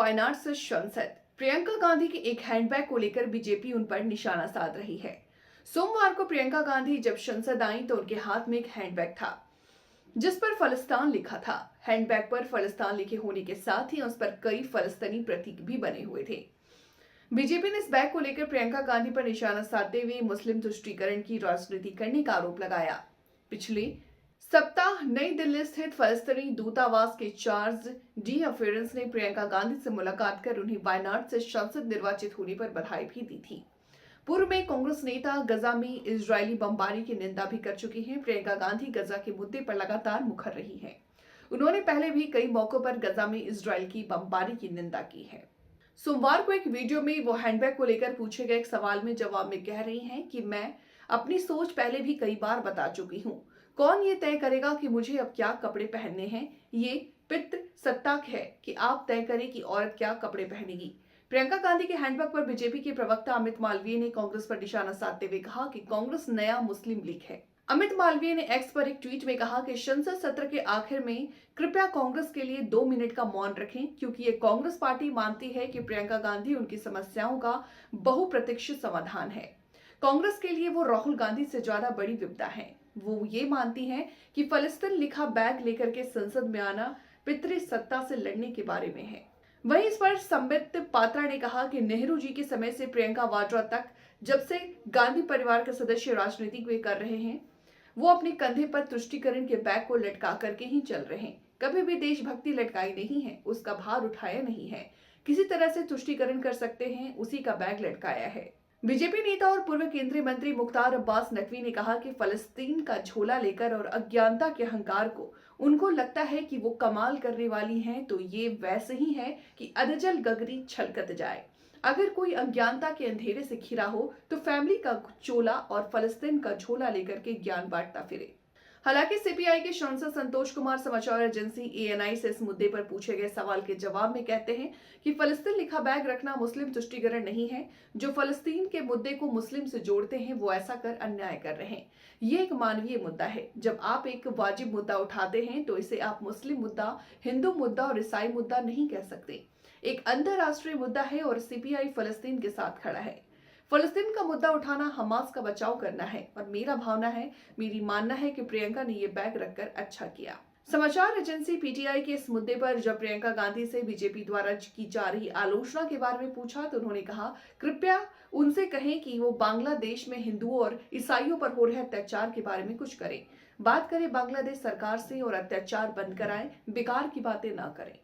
वायनाड से सांसद प्रियंका गांधी के एक हैंडबैग को लेकर बीजेपी उन पर निशाना साध रही है। सोमवार को प्रियंका गांधी जब संसद आई तो उनके हाथ में एक हैंडबैग था जिस पर फलस्तीन लिखा था। हैंडबैग पर फलस्तीन लिखे होने के साथ ही उस पर कई फलस्तीनी प्रतीक भी बने हुए थे। बीजेपी ने इस बैग को लेकर प्रियंका गांधी पर निशाना साधते हुए मुस्लिम तुष्टीकरण की राजनीति करने का आरोप लगाया। पिछले सप्ताह नई दिल्ली स्थित फलस्तीनी दूतावास के चार्ज डी अफेरेंस ने प्रियंका गांधी से मुलाकात कर उन्हें वायनाड से सांसद निर्वाचित होने पर बधाई भी दी थी। पूर्व में कांग्रेस नेता गजा में इजरायली बमबारी की निंदा भी कर चुकी हैं। प्रियंका गांधी गजा के मुद्दे पर लगातार मुखर रही हैं। उन्होंने पहले भी कई मौकों पर गजा में इजरायल की बमबारी की निंदा की है। सोमवार को एक वीडियो में वो हैंडबैग को लेकर पूछे गए एक सवाल में जवाब में कह रही हैं कि मैं अपनी सोच पहले भी कई बार बता चुकी हूँ। कौन ये तय करेगा कि मुझे अब क्या कपड़े पहनने हैं? ये पितृसत्ताक है कि आप तय करें कि औरत क्या कपड़े पहनेगी। प्रियंका गांधी के हैंडबैग पर बीजेपी के प्रवक्ता अमित मालवीय ने कांग्रेस पर निशाना साधते हुए कहा कि कांग्रेस नया मुस्लिम लीग है। अमित मालवीय ने एक्स पर एक ट्वीट में कहा कि संसद सत्र के आखिर में कृपया कांग्रेस के लिए 2 मिनट का मौन रखें, क्योंकि ये कांग्रेस पार्टी मानती है कि प्रियंका गांधी उनकी समस्याओं का बहुप्रतीक्षित समाधान है। कांग्रेस के लिए वो राहुल गांधी से ज्यादा बड़ी विपदा है। वो ये मानती हैं कि फलस्तीन लिखा बैग लेकर के संसद में आना पितृसत्ता से लड़ने के बारे में है। वहीं इस पर संबित पात्रा ने कहा कि नेहरू जी के समय से प्रियंका वाड्रा तक, जब से गांधी परिवार के सदस्य राजनीति कर रहे हैं, वो अपने कंधे पर तुष्टीकरण के बैग को लटका करके ही चल रहे हैं। कभी भी देशभक्ति लटकाई नहीं है, उसका भार उठाया नहीं है। किसी तरह से तुष्टीकरण कर सकते हैं, उसी का बैग लटकाया है। बीजेपी नेता और पूर्व केंद्रीय मंत्री मुख्तार अब्बास नकवी ने कहा कि फलस्तीन का झोला लेकर और अज्ञानता के अहंकार को उनको लगता है कि वो कमाल करने वाली हैं, तो ये वैसे ही है कि अधजल गगरी छलकत जाए। अगर कोई अज्ञानता के अंधेरे से घिरा हो तो फैमिली का चोला और फलस्तीन का झोला लेकर के ज्ञान बांटता फिरे। हालांकि सीपीआई के सांसद संतोष कुमार समाचार एजेंसी एएनआई से इस मुद्दे पर पूछे गए सवाल के जवाब में कहते हैं कि फलस्तीन लिखा बैग रखना मुस्लिम तुष्टीकरण नहीं है। जो फलस्तीन के मुद्दे को मुस्लिम से जोड़ते हैं वो ऐसा कर अन्याय कर रहे हैं। ये एक मानवीय मुद्दा है। जब आप एक वाजिब मुद्दा उठाते हैं तो इसे आप मुस्लिम मुद्दा, हिंदू मुद्दा और ईसाई मुद्दा नहीं कह सकते। एक अंतरराष्ट्रीय मुद्दा है और सीपीआई फलस्तीन के साथ खड़ा है। फलस्तीन का मुद्दा उठाना हमास का बचाव करना है और मेरी मानना है कि प्रियंका ने ये बैग रखकर अच्छा किया। समाचार एजेंसी पीटीआई के इस मुद्दे पर जब प्रियंका गांधी से बीजेपी द्वारा की जा रही आलोचना के बारे में पूछा तो उन्होंने कहा, कृपया उनसे कहें कि वो बांग्लादेश में हिंदुओं और ईसाइयों पर हो रहे अत्याचार के बारे में कुछ करें। बात करें बांग्लादेश सरकार से और अत्याचार बंद कराएं, बेकार की बातें ना करें।